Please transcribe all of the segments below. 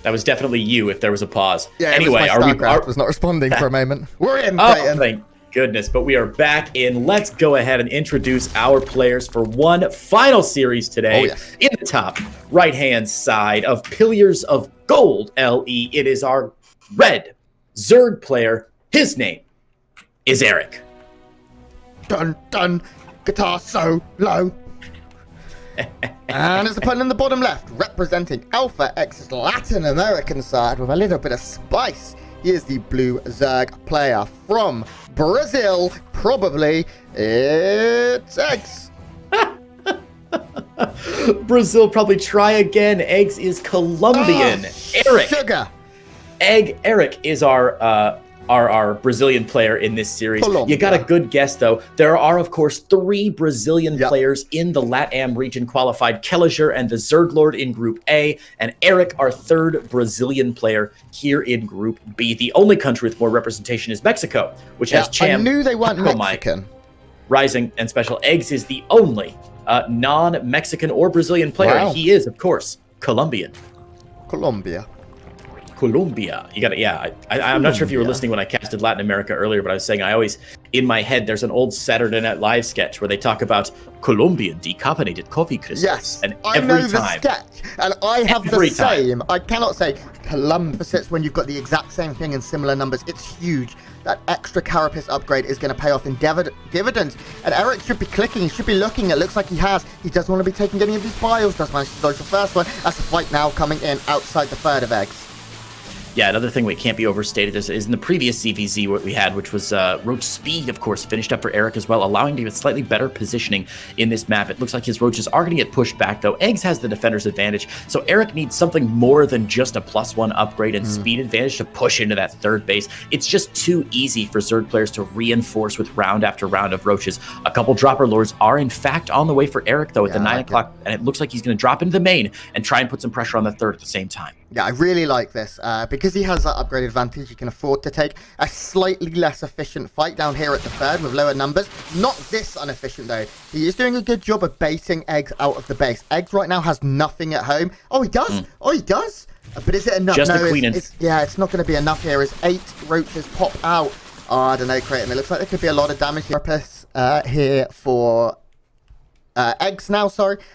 That was definitely you if there was a pause. Yeah, anyway, StarCraft was not responding for a moment. We're in, oh, thank goodness, but we are back in. Let's go ahead and introduce our players for one final series today. In the top right-hand side of Pillars of Gold LE, it is our red Zerg player. His name is Erik. Dun, dun, guitar solo. And his opponent in the bottom left, representing Alpha X's Latin American side with a little bit of spice. He is the blue Zerg player from Brazil. Probably it's eGGz. Brazil, probably try again. eGGz is Colombian. Erik. Sugar. Erik is our Brazilian player in this series. Colombia. You got a good guess, though. There are, of course, 3 Brazilian players in the LATAM region qualified. Kelliger and the Zerg Lord in Group A, and Erik, our 3rd Brazilian player here in Group B. The only country with more representation is Mexico, which has Cham. I knew they weren't Mexican. Rising and Special. eGGz is the only non-Mexican or Brazilian player. Wow. And he is, of course, Colombian. Colombia. You got it. I'm not sure if you were listening when I casted Latin America earlier, but I was saying I always, in my head, there's an old Saturday Night Live sketch where they talk about Colombian decarbonated coffee crystals. Yes, and I know the sketch, and I have the same. I cannot say Columbus when you've got the exact same thing in similar numbers. It's huge. That extra carapace upgrade is going to pay off in dividends. And Erik should be clicking. He should be looking. It looks like he has. He doesn't want to be taking any of these bios. Does manage to dodge the first one. That's a fight now coming in outside the third of eGGz. Yeah, another thing we can't be overstated is in the previous CVZ what we had, which was Roach Speed, of course, finished up for Erik as well, allowing him to get slightly better positioning in this map. It looks like his Roaches are going to get pushed back, though. eGGz has the defender's advantage, so Erik needs something more than just a +1 upgrade and speed advantage to push into that third base. It's just too easy for Zerg players to reinforce with round after round of Roaches. A couple Dropper Lords are, in fact, on the way for Erik, though, at the 9 o'clock, and it looks like he's going to drop into the main and try and put some pressure on the third at the same time. Yeah, I really like this because he has that upgrade advantage. He can afford to take a slightly less efficient fight down here at the third with lower numbers. Not this inefficient, though. He is doing a good job of baiting eGGz out of the base. eGGz right now has nothing at home. Oh, he does? Oh, he does? But is it enough? Just no, the queen. it's not going to be enough here as 8 Roaches pop out. Oh, I don't know, Creighton. It looks like there could be a lot of damage here for eGGz now,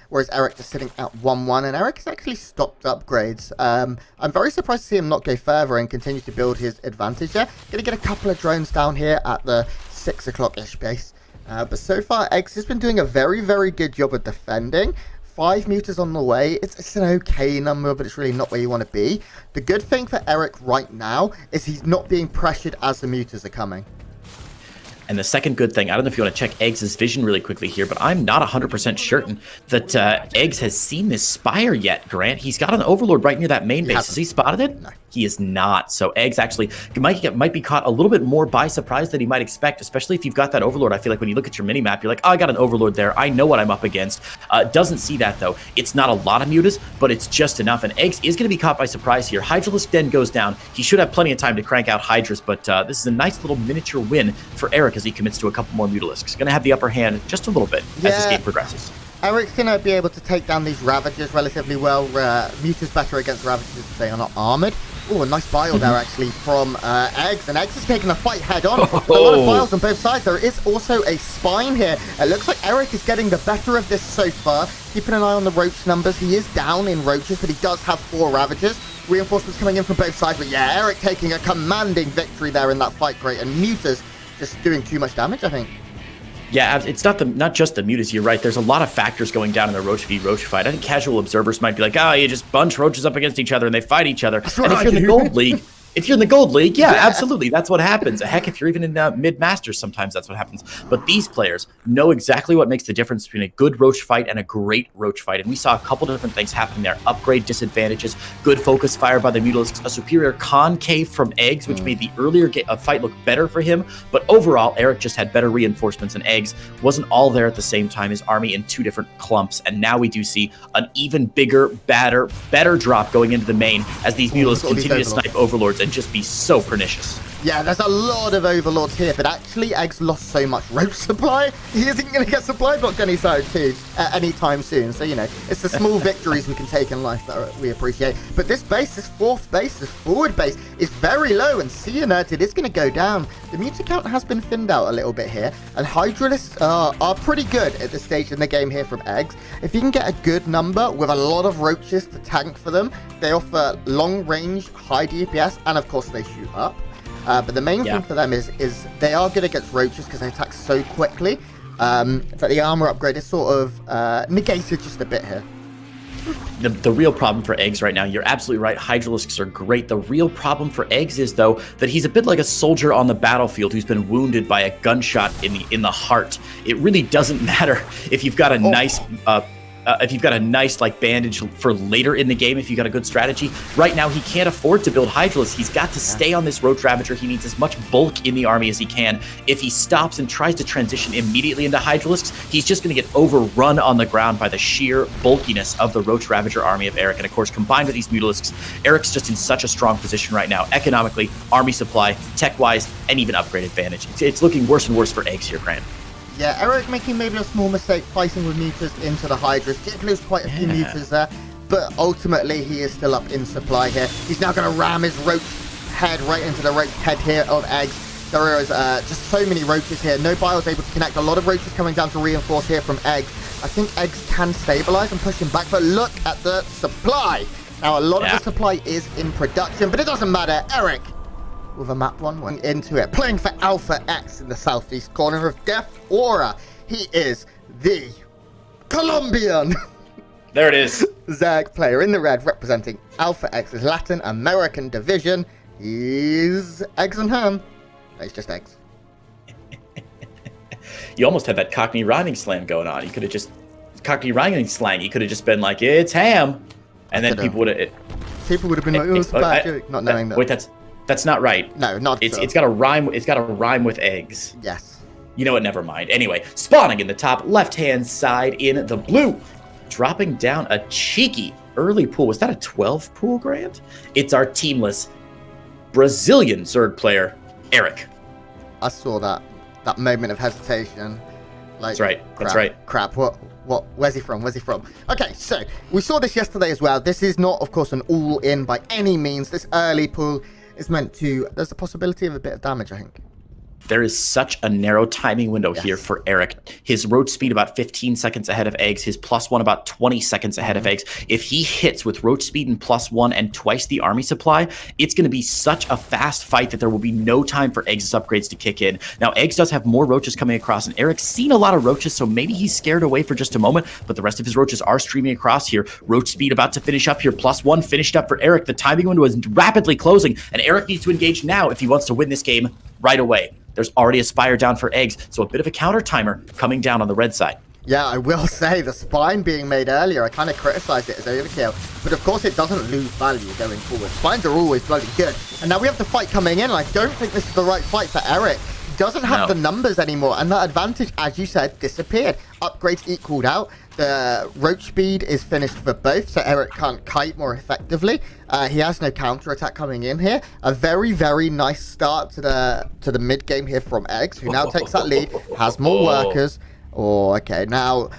whereas Erik just sitting at 1-1, and Erik has actually stopped upgrades. I'm very surprised to see him not go further and continue to build his advantage there. Gonna get a couple of drones down here at the 6 o'clock-ish base. But so far, eGGz has been doing a very, very good job of defending. 5 meters on the way. It's an okay number, but it's really not where you want to be. The good thing for Erik right now is he's not being pressured as the meters are coming. And the second good thing, I don't know if you want to check eGGz's vision really quickly here, but I'm not 100% certain that eGGz has seen this Spire yet, Grant. He's got an Overlord right near that main base. Has he spotted it? No. He is not. So eGGz actually might be caught a little bit more by surprise than he might expect, especially if you've got that Overlord. I feel like when you look at your mini-map, you're like, oh, I got an Overlord there. I know what I'm up against. Doesn't see that, though. It's not a lot of mutas, but it's just enough. And eGGz is going to be caught by surprise here. Hydralisk Den goes down. He should have plenty of time to crank out Hydras, but this is a nice little miniature win for Erik as he commits to a couple more Mutalisks. Going to have the upper hand just a little bit as this game progresses. Erik's going to be able to take down these Ravagers relatively well. Muta's better against Ravagers if they are not armored. Oh, a nice bio there, actually, from eGGz. And eGGz is taking a fight head-on. A lot of files on both sides. There is also a spine here. It looks like Erik is getting the better of this so far. Keeping an eye on the Roach numbers. He is down in Roaches, but he does have 4 Ravagers. Reinforcements coming in from both sides. But yeah, Erik taking a commanding victory there in that fight. Great. And Muta's just doing too much damage, I think. Yeah, it's not just the mutas, you're right. There's a lot of factors going down in the Roach v. Roach fight. I think casual observers might be like, oh, you just bunch Roaches up against each other and they fight each other. And if you're in the Gold League, yeah, absolutely, that's what happens. Heck, if you're even in mid-masters, sometimes that's what happens. But these players know exactly what makes the difference between a good Roach fight and a great Roach fight. And we saw a couple different things happening there. Upgrade disadvantages, good focus fire by the Mutalisks, a superior concave from eGGz, which made the earlier fight look better for him. But overall, Erik just had better reinforcements, and eGGz wasn't all there at the same time. His army in 2 different clumps. And now we do see an even bigger, better drop going into the main as these Mutalisks continue to snipe Overlords and just be so pernicious. Yeah, there's a lot of overlords here, but actually eGGz lost so much roach supply, he isn't going to get supply blocked anytime soon. So, you know, it's the small victories we can take in life that we appreciate. But this base, this fourth base, this forward base, is very low, and C Inerted is going to go down. The mutant count has been thinned out a little bit here, and Hydralisks are pretty good at this stage in the game here from eGGz. If you can get a good number with a lot of roaches to tank for them, they offer long range, high DPS, and of course they shoot up. But the main thing for them is they are good against roaches because they attack so quickly. But the armor upgrade is sort of negated just a bit here. The real problem for eGGz right now, you're absolutely right, Hydralisks are great. The real problem for eGGz is, though, that he's a bit like a soldier on the battlefield who's been wounded by a gunshot in the heart. It really doesn't matter if you've got a nice like bandage for later in the game, if you got a good strategy. Right now, he can't afford to build Hydralisks. He's got to stay on this Roach Ravager. He needs as much bulk in the army as he can. If he stops and tries to transition immediately into Hydralisks, he's just going to get overrun on the ground by the sheer bulkiness of the Roach Ravager army of Erik. And of course, combined with these Mutalisks, Erik's just in such a strong position right now, economically, army supply, tech-wise, and even upgrade advantage. It's looking worse and worse for eGGz here, Grant. Yeah, Erik making maybe a small mistake fighting with Mutas into the Hydras. Did lose quite a few Mutas there, but ultimately he is still up in supply here. He's now going to ram his Roach head right into the Roach head here of eGGz. There is just so many Roaches here. No Bio's able to connect. A lot of Roaches coming down to reinforce here from eGGz. I think eGGz can stabilize and push him back, but look at the supply. Now, a lot of the supply is in production, but it doesn't matter. Erik, with a map one, went into it, playing for Alpha X in the southeast corner of Death Aura. He is the Colombian. There it is. Zerg player in the red, representing Alpha X's Latin American division. He's Eggs and Ham. No, it's just eGGz. You almost had that Cockney rhyming slam going on. You could have just Cockney rhyming slang. You could have just been like, "It's ham," and then people would have. People would have been like, "Oh, it's a bad joke," not knowing that. Wait, that's not right. No, not. It's got a rhyme. It's got a rhyme with eggs. Yes. You know what? Never mind. Anyway, spawning in the top left-hand side in the blue, dropping down a cheeky early pool. Was that a 12 pool, Grant? It's our teamless Brazilian Zerg player, Erik. I saw that moment of hesitation. Like, that's right. Crap, that's right. Crap. What? Where's he from? Okay, so we saw this yesterday as well. This is not, of course, an all-in by any means. This early pool is meant to. There's a possibility of a bit of damage, I think. There is such a narrow timing window here for Erik. His road speed about 15 seconds ahead of eGGz. His +1 about 20 seconds ahead of eGGz. If he hits with road speed and +1 and twice the army supply, it's going to be such a fast fight that there will be no time for eGGz's upgrades to kick in. Now, eGGz does have more roaches coming across, and Erik's seen a lot of roaches, so maybe he's scared away for just a moment, but the rest of his roaches are streaming across here. Roach speed about to finish up here. +1 finished up for Erik. The timing window is rapidly closing, and Erik needs to engage now if he wants to win this game right away. There's already a Spire down for eGGz, so a bit of a counter timer coming down on the red side. Yeah, I will say the spine being made earlier, I kind of criticized it as overkill, but of course it doesn't lose value going forward. Spines are always bloody good. And now we have the fight coming in, and I don't think this is the right fight for Erik. He doesn't have the numbers anymore, and that advantage, as you said, disappeared. Upgrades equaled out. The roach speed is finished for both, so Erik can't kite more effectively. He has no counter attack coming in here. A very, very nice start to the mid game here from eGGz, who now takes that lead, has more workers. Oh, okay, now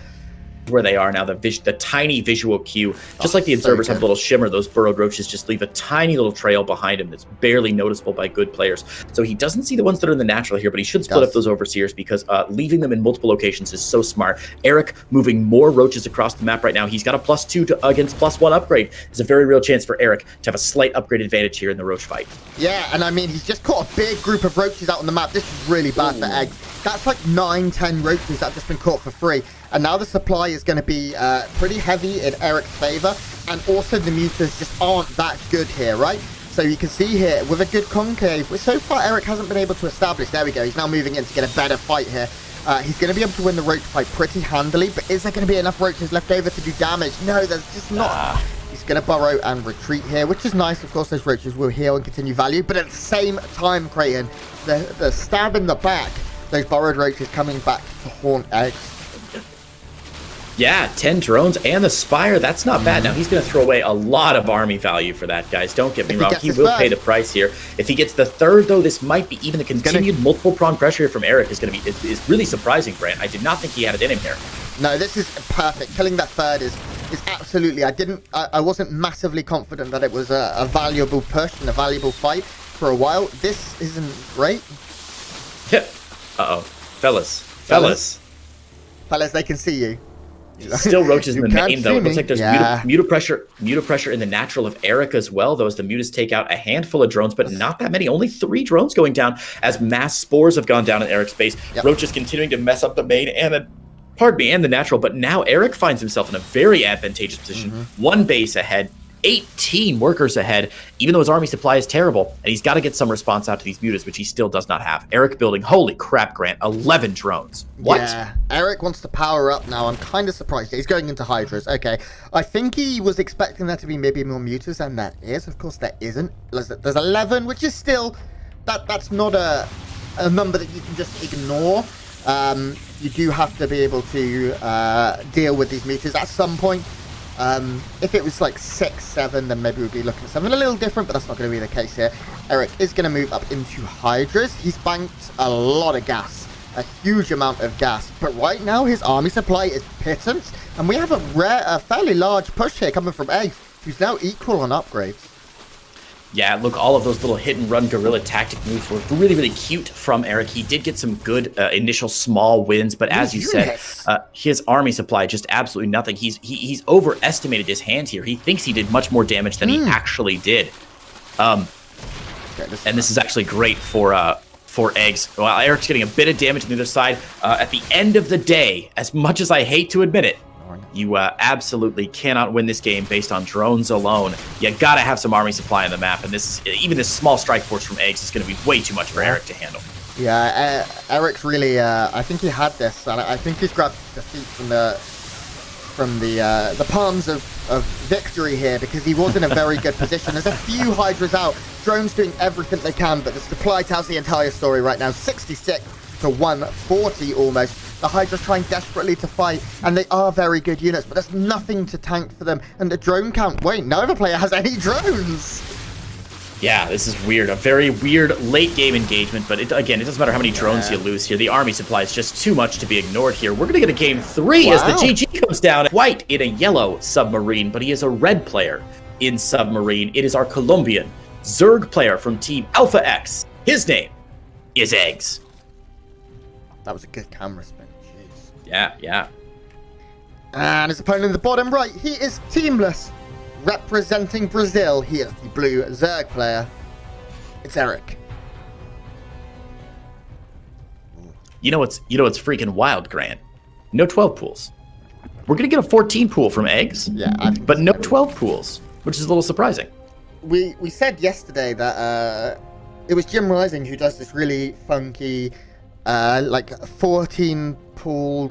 where they are now, the tiny visual cue, just like the observers have a little shimmer, those burrowed roaches just leave a tiny little trail behind him that's barely noticeable by good players. So he doesn't see the ones that are in the natural here, but he should split up those overseers because leaving them in multiple locations is so smart. Erik moving more roaches across the map right now. He's got a +2 against +1 upgrade. There's a very real chance for Erik to have a slight upgrade advantage here in the roach fight. Yeah, and I mean, he's just caught a big group of roaches out on the map. This is really bad for eGGz. That's like 9-10 roaches that have just been caught for free. And now the supply is going to be pretty heavy in Erik's favor. And also the mutas just aren't that good here, right? So you can see here, with a good concave, which so far Erik hasn't been able to establish. There we go. He's now moving in to get a better fight here. He's going to be able to win the roach fight pretty handily. But is there going to be enough roaches left over to do damage? No, there's just not. He's going to burrow and retreat here, which is nice. Of course, those roaches will heal and continue value. But at the same time, Creighton, the stab in the back, those burrowed roaches coming back to haunt eGGz. Yeah, 10 drones and the Spire. That's not bad. Now, he's going to throw away a lot of army value for that, guys. Don't get me wrong. He will pay the price here. If he gets the third, though, this might be even the continued multiple prong pressure here from Erik is going to be is really surprising, Grant. I did not think he had it in him here. No, this is perfect. Killing that third is absolutely... I wasn't massively confident that it was a valuable push and a valuable fight for a while. This isn't great. Yeah. Uh-oh. Fellas, they can see you. Still roaches in the main, though. It looks like there's muta pressure in the natural of Erik as well, though, as the mutas take out a handful of drones, but not that many. Only 3 drones going down as mass spores have gone down in Erik's base. Yep. Roach is continuing to mess up the main and the natural, but now Erik finds himself in a very advantageous position. 1 base ahead, 18 workers ahead, even though his army supply is terrible, and he's got to get some response out to these mutas, which he still does not have. Erik building, holy crap, Grant, 11 drones. What? Yeah, Erik wants to power up now. I'm kind of surprised. He's going into Hydras. Okay, I think he was expecting there to be maybe more mutas, and there is. Of course, there isn't. There's 11, which is still... That's not a number that you can just ignore. You do have to be able to deal with these mutas at some point. If it was like 6, 7, then maybe we'd be looking at something a little different, but that's not going to be the case here. Erik is going to move up into Hydras. He's banked a lot of gas, a huge amount of gas, but right now his army supply is pittance, and we have a fairly large push here coming from eGGz, who's now equal on upgrades. Yeah, look, all of those little hit-and-run guerrilla tactic moves were really, really cute from Erik. He did get some good initial small wins, but as you said, his army supply, just absolutely nothing. He's overestimated his hand here. He thinks he did much more damage than he actually did. And this is actually great for eGGz. While Erik's getting a bit of damage on the other side, at the end of the day, as much as I hate to admit it, you absolutely cannot win this game based on drones alone. You gotta have some army supply on the map, and even this small strike force from eGGz is gonna be way too much for Erik to handle. Yeah, Erik's really, I think he had this, and I think he's grabbed defeat from the palms of victory here, because he was in a very good position. There's a few Hydras out, drones doing everything they can, but the supply tells the entire story right now. 66 to 140 almost. The Hydra's trying desperately to fight, and they are very good units, but there's nothing to tank for them. And the drone count, wait, no other player has any drones. Yeah, this is weird. A very weird late game engagement, but again, it doesn't matter how many drones you lose here. The army supply is just too much to be ignored here. We're going to get a game 3 as the GG comes down. White in a yellow submarine, but he is a red player in submarine. It is our Colombian Zerg player from Team Alpha X. His name is eGGz. That was a good camera spin. Yeah. And his opponent in the bottom right, he is teamless. Representing Brazil, he is the blue Zerg player. It's Erik. You know what's freaking wild, Grant? No 12 pools. We're gonna get a 14 pool from eGGz. Yeah, but no 12 pools, which is a little surprising. We said yesterday that it was Jim Rising who does this really funky like 14 pool,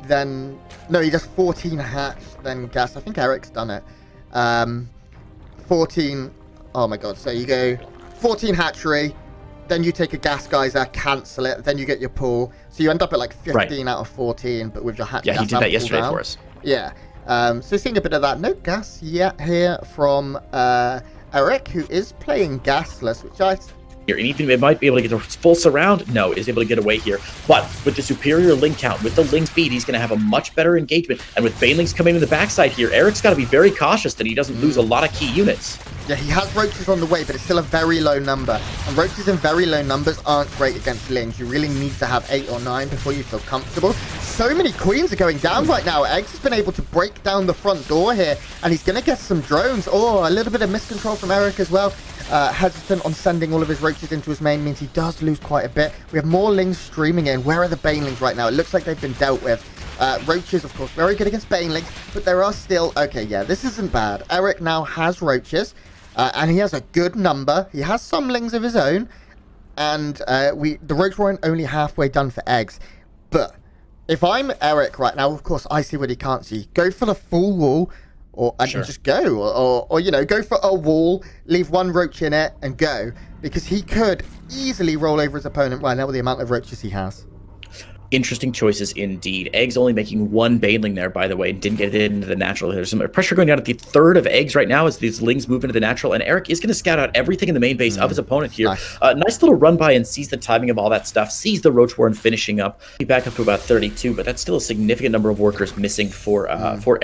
then he does 14 hatch, then gas. I think Erik's done it. 14. Oh my god! So you go 14 hatchery, then you take a gas geyser, cancel it, then you get your pool. So you end up at like 15 out of 14, but with your hatch. Yeah, he did that yesterday for us. Yeah. So seeing a bit of that. No gas yet here from Erik, who is playing gasless, which I here, and even it might be able to get a full surround. No, is able to get away here. But with the superior link count, with the link speed, he's going to have a much better engagement. And with banelings coming in the backside here, Erik's got to be very cautious that he doesn't lose a lot of key units. Yeah, he has roaches on the way, but it's still a very low number. And roaches in very low numbers aren't great against lings. You really need to have 8 or 9 before you feel comfortable. So many queens are going down right now. eGGz has been able to break down the front door here, and he's going to get some drones. Oh, a little bit of miscontrol from Erik as well. Hesitant on sending all of his roaches into his main means he does lose quite a bit. We have more lings streaming in. Where are the banelings right now? It looks like they've been dealt with. Roaches, of course, very good against banelings, but there are still... Okay, yeah, this isn't bad. Erik now has roaches, and he has a good number. He has some lings of his own, and the roach weren't only halfway done for eGGz. But if I'm Erik right now, of course, I see what he can't see. Go for the full wall, or just go, or you know, go for a wall, leave one roach in it, and go, because he could easily roll over his opponent right now with the amount of roaches he has. Interesting choices indeed. eGGz only making one baneling there, by the way, and didn't get it into the natural. There's some pressure going down at the third of eGGz right now as these lings move into the natural, and Erik is going to scout out everything in the main base of his opponent here. Nice little run by and sees the timing of all that stuff, sees the Roach Warren finishing up. He back up to about 32, but that's still a significant number of workers missing for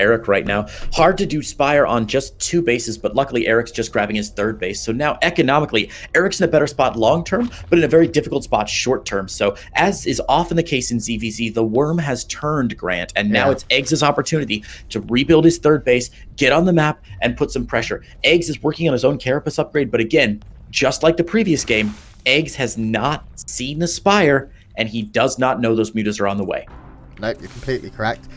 Erik right now. Hard to do Spire on just 2 bases, but luckily Erik's just grabbing his 3rd base. So now economically, Erik's in a better spot long term, but in a very difficult spot short term. So as is often the case in ZVZ, the worm has turned, Grant, and now it's eGGz's opportunity to rebuild his 3rd base, get on the map, and put some pressure. eGGz is working on his own Carapace upgrade, but again, just like the previous game, eGGz has not seen the Spire, and he does not know those mutas are on the way. Nope, you're completely correct.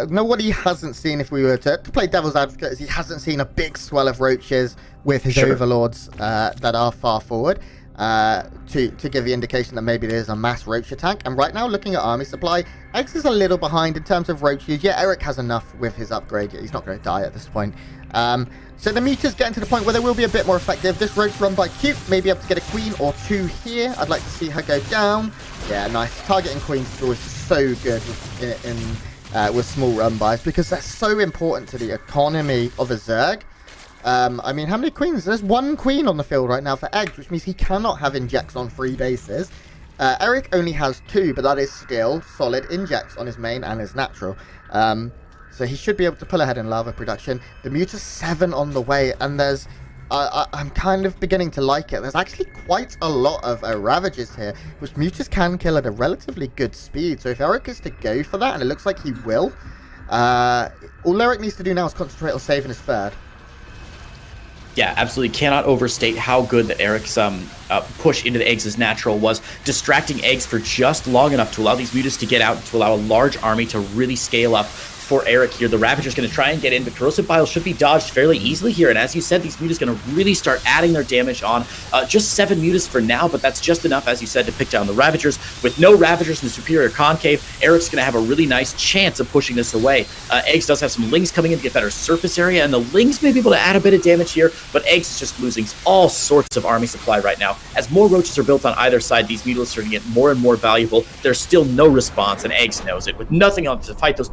No, what he hasn't seen, if we were to play devil's advocate, is he hasn't seen a big swell of roaches with his overlords that are far forward. To give the indication that maybe there's a mass roach attack. And right now, looking at army supply, eGGz is a little behind in terms of roaches. Yeah, Erik has enough with his upgrade. He's not going to die at this point. So the muta's getting to the point where they will be a bit more effective. This roach run by Cute may be able to get a queen or 2 here. I'd like to see her go down. Yeah, nice. Targeting queens is always so good with small run bys because that's so important to the economy of a Zerg. I mean, how many queens? There's 1 queen on the field right now for eGGz, which means he cannot have injects on 3 bases. Erik only has 2, but that is still solid injects on his main and his natural. So he should be able to pull ahead in lava production. The muta's 7 on the way, and there's... I'm kind of beginning to like it. There's actually quite a lot of Ravagers here, which mutas can kill at a relatively good speed. So if Erik is to go for that, and it looks like he will, all Erik needs to do now is concentrate on saving his 3rd. Yeah, absolutely. Cannot overstate how good that Erik's push into the eGGz's natural was, distracting eGGz for just long enough to allow these mutas to get out and to allow a large army to really scale up for Erik here. The Ravager's going to try and get in, but Corrosive Bile should be dodged fairly easily here. And as you said, these mutas going to really start adding their damage on. Just 7 mutas for now, but that's just enough, as you said, to pick down the Ravagers. With no Ravagers in the Superior Concave, Erik's going to have a really nice chance of pushing this away. eGGz does have some Lings coming in to get better surface area, and the Lings may be able to add a bit of damage here, but eGGz is just losing all sorts of army supply right now. As more roaches are built on either side, these mutalisks are going to get more and more valuable. There's still no response, and eGGz knows it. With nothing else to fight those